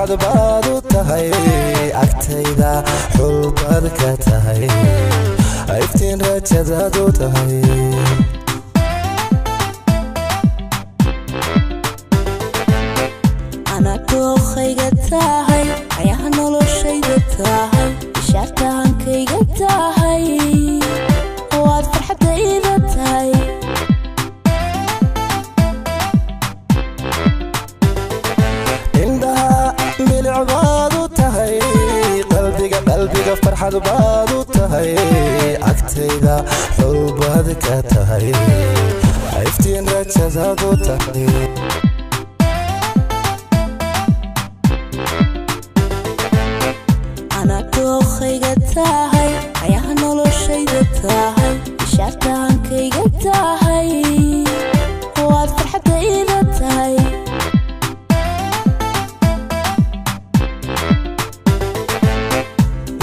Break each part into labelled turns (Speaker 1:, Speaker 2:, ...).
Speaker 1: farxad baad u tahay agtayda xulbaad ka tahay iftiin rajadaad u tahay
Speaker 2: ana dookhayga tahay ayaha noloshayda tahay ishaartahankayga tahay waad farxadayda tahay
Speaker 1: baad u tahay qalbiga farxad baad u tahay agtayda xulbaad ka tahay iftiin rajadaad u tahay
Speaker 2: ana dookhayga tahay ayaha noloshayda tahay ishaartahankayga tahay waad farxadayda tahay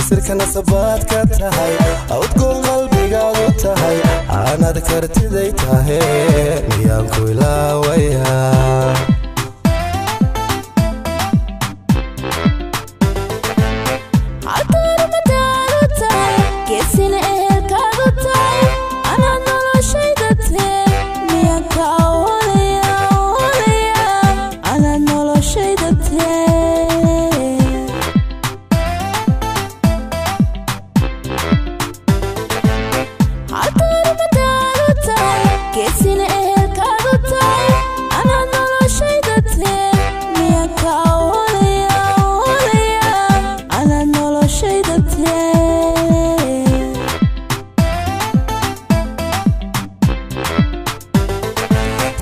Speaker 1: sirkana sabaad ka tahay awdgoon qalbigaad u tahay aanad kartiday tahay miyaan ku ilaawayaa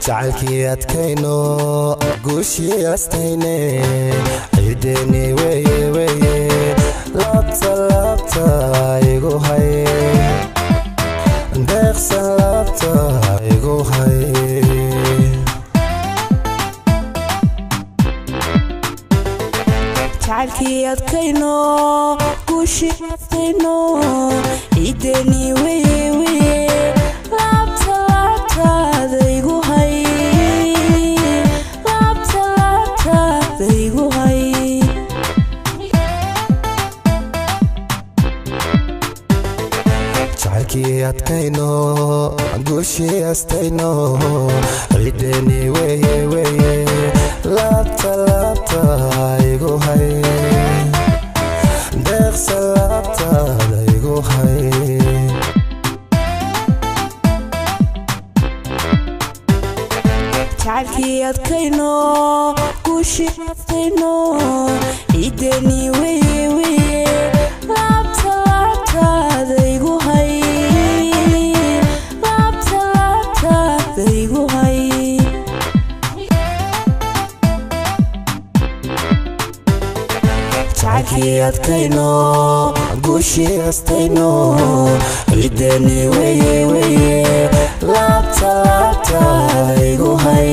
Speaker 1: jacaylkii adkayno guushii astayne ciideeni weye laabta igu hay deeqsan laabta igu hay
Speaker 2: jacaylkii adkayno guushii astayno ciideeni weye
Speaker 1: jacaylkii adkayno guushii astayno ciideeni weye laabta igu hay deeqsan laabtaada igu hay
Speaker 2: jacaylkii adkayno guushii astayno ciideeni weye laabtaada igu hay laabtaada igu hay
Speaker 1: jacaylkii adkayno guushii astayno ciideeni weye laabta igu hay